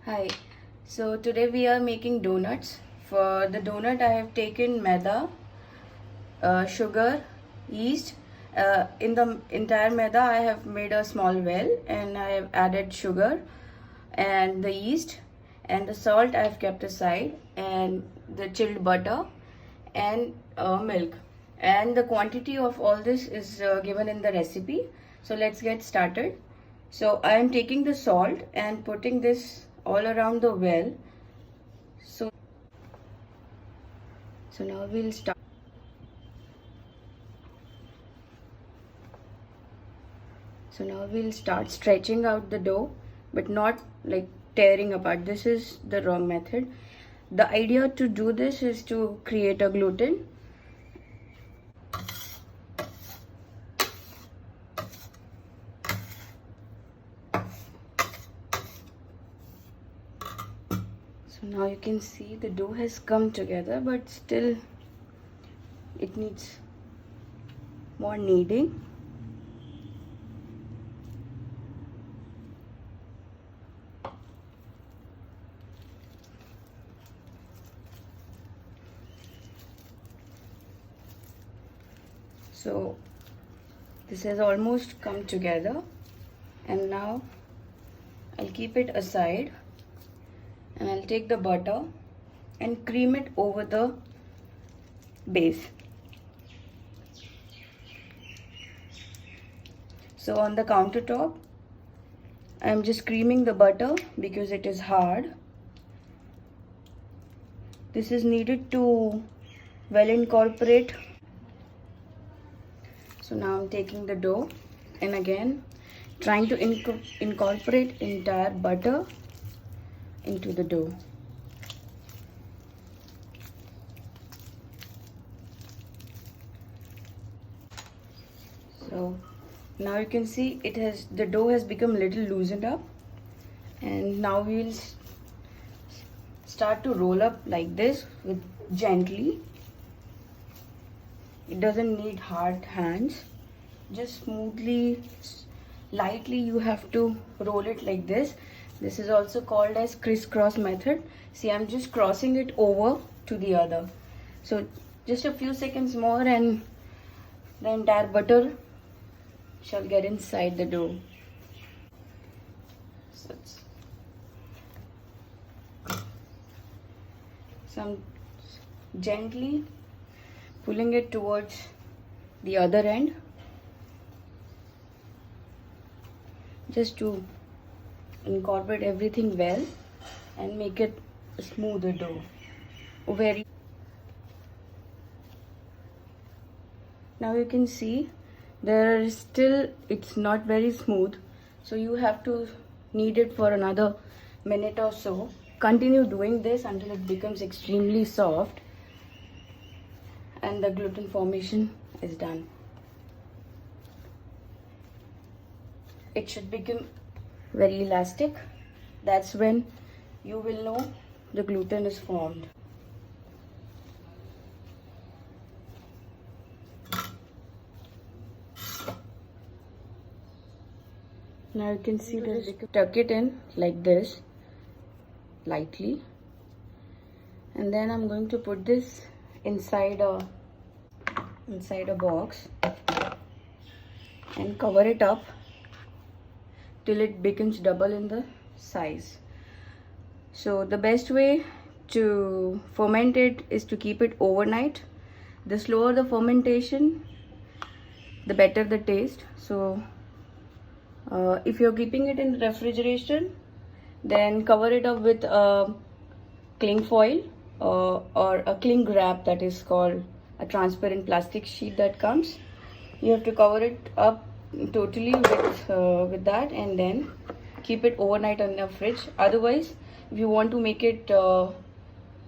Hi, so today we are making donuts. For the donut I have taken maida, sugar, yeast. In the entire maida I have made a small well and I have added sugar and the yeast and the salt I have kept aside and the chilled butter and milk. And the quantity of all this is given in the recipe. So let's get started. So I am taking the salt and putting this all around the well. So, so now we'll start. So now we'll start stretching out the dough, but not like tearing apart. This is the wrong method. The idea to do this is to create a gluten. So now you can see the dough has come together, but still it needs more kneading. So this has almost come together, and now I'll keep it aside and I'll take the butter and cream it over the base. So on the countertop I'm just creaming the butter because it is hard. This is needed to well incorporate. So now I'm taking the dough and again trying to incorporate entire butter into the dough. So now you can see the dough has become a little loosened up, and now we'll start to roll up like this with gently. It doesn't need hard hands, just smoothly, lightly you have to roll it like this. This is also called as crisscross method. See, I'm just crossing it over to the other. So just a few seconds more and the entire butter shall get inside the dough. So I'm gently pulling it towards the other end just to incorporate everything well and make it a smoother dough. Now you can see there is still, it's not very smooth, so you have to knead it for another minute or so. Continue doing this until it becomes extremely soft and the gluten formation is done. It should become very elastic. That's when you will know the gluten is formed. Now you can see that tuck it in like this lightly, and then I'm going to put this inside a box and cover it up till it becomes double in the size. So the best way to ferment it is to keep it overnight. The slower the fermentation, the better the taste. So if you're keeping it in refrigeration, then cover it up with a cling foil or a cling wrap, that is called a transparent plastic sheet that comes. You have to cover it up totally with that and then keep it overnight in the fridge. Otherwise, if you want to make it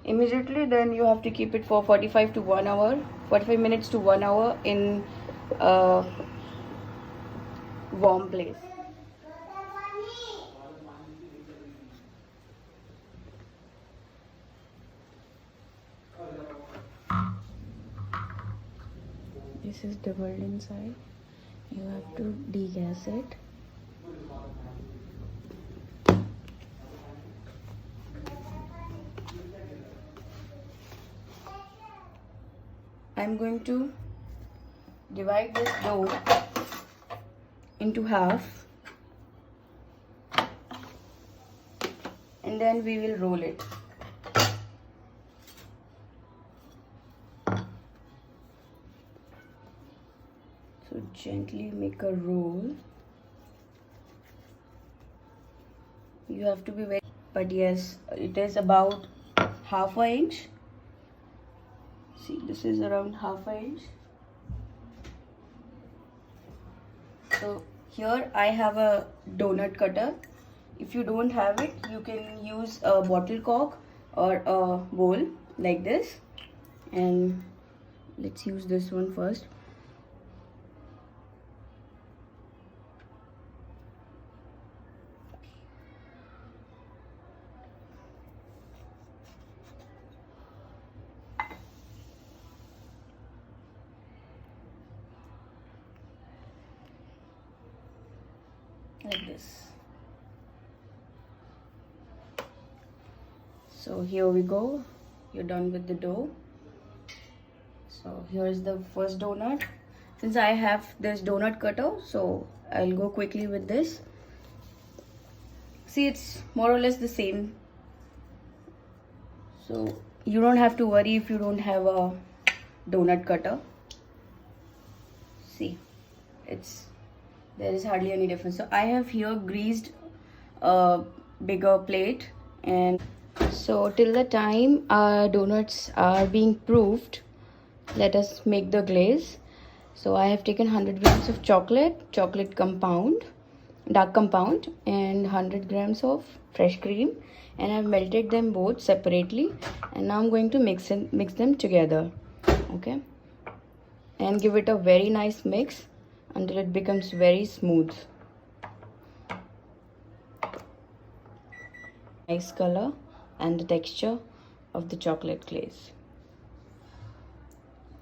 immediately, then you have to keep it for 45 minutes to 1 hour in a warm place. This is doubled inside. You have to degas it. I'm going to divide this dough into half, and then we will roll it. So gently make a roll. You have to be very, but yes, it is about half an inch. See, this is around half an inch. So here I have a donut cutter. If you don't have it, you can use a bottle cork or a bowl like this. And let's use this one first. Like this. So here we go. You're done with the dough. So here's the first donut. Since I have this donut cutter, so I'll go quickly with this. See, it's more or less the same. So you don't have to worry if you don't have a donut cutter. See, there is hardly any difference. So I have here greased a bigger plate, and so till the time our donuts are being proofed, let us make the glaze. So I have taken 100 grams of chocolate compound, dark compound, and 100 grams of fresh cream, and I've melted them both separately, and now I'm going to mix them together. Okay, and give it a very nice mix until it becomes very smooth. Nice color and the texture of the chocolate glaze.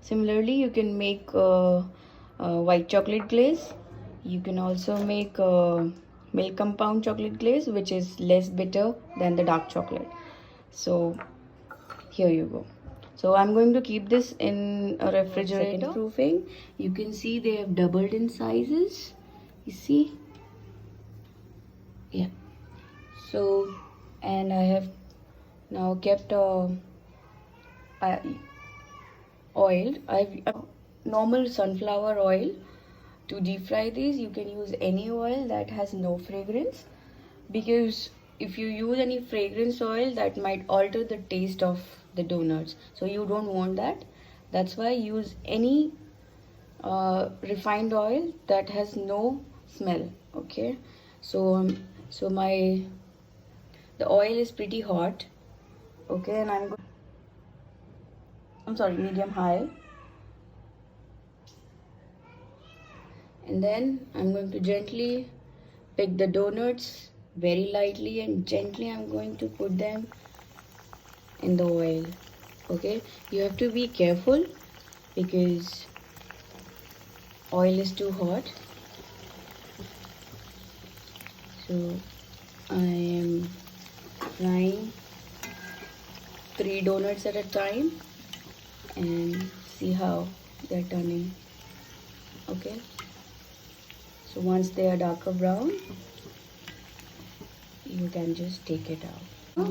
Similarly, you can make white chocolate glaze. You can also make milk compound chocolate glaze, which is less bitter than the dark chocolate. So here you go. So I'm going to keep this in a refrigerator. Second proofing. You can see they have doubled in sizes. You see? Yeah. So, and I have now kept oil. I've normal sunflower oil to deep fry these. You can use any oil that has no fragrance, because if you use any fragrance oil, that might alter the taste of the donuts, so you don't want that. That's why use any refined oil that has no smell. Okay, so the oil is pretty hot. Okay, and I'm sorry, medium high. And then I'm going to gently pick the donuts very lightly, and gently I'm going to put them in the oil. Okay, you have to be careful because oil is too hot. So I am frying 3 donuts at a time, and see how they're turning. Okay, so once they are darker brown, you can just take it out.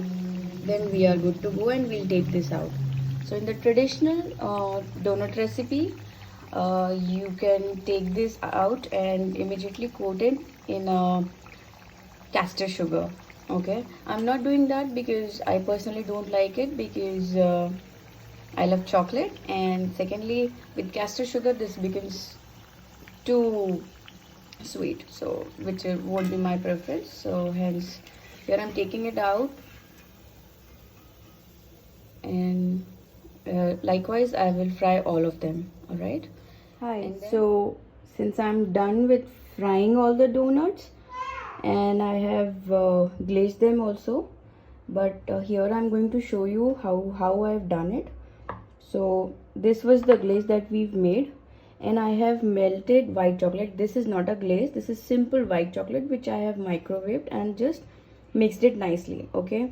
Then we are good to go, and we'll take this out. So in the traditional donut recipe, you can take this out and immediately coat it in castor sugar. Okay, I'm not doing that because I personally don't like it, because I love chocolate, and secondly, with castor sugar this becomes too sweet, so which won't be my preference. So hence here I'm taking it out, and likewise I will fry all of them. All right. Hi. So since I'm done with frying all the donuts, and I have glazed them also, but here I'm going to show you how I've done it. So this was the glaze that we've made, and I have melted white chocolate. This is not a glaze, this is simple white chocolate which I have microwaved and just mixed it nicely. Okay,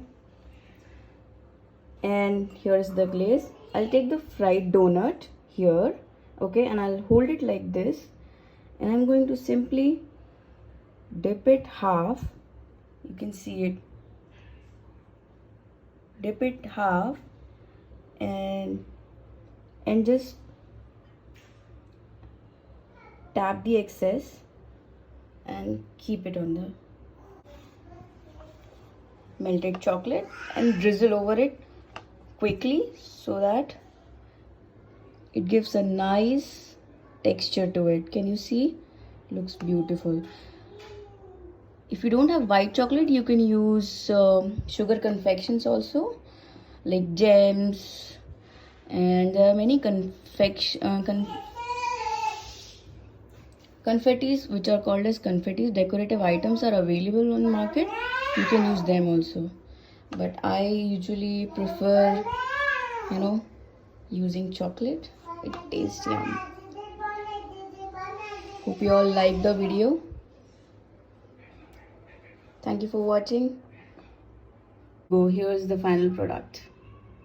and here is the glaze. I'll take the fried donut here, okay, and I'll hold it like this, and I'm going to simply dip it half. You can see it. Dip it half and just tap the excess and keep it on the melted chocolate and drizzle over it quickly so that it gives a nice texture to it. Can you see? Looks beautiful. If you don't have white chocolate, you can use sugar confections also, like gems, and there are many confettis which are called as confettis. Decorative items are available on the market. You can use them also, but I usually prefer, using chocolate. It tastes yum. Hope you all like the video. Thank you for watching. Here's the final product.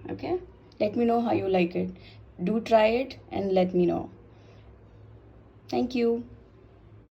Okay, let me know how you like it. Do try it and let me know. Thank you.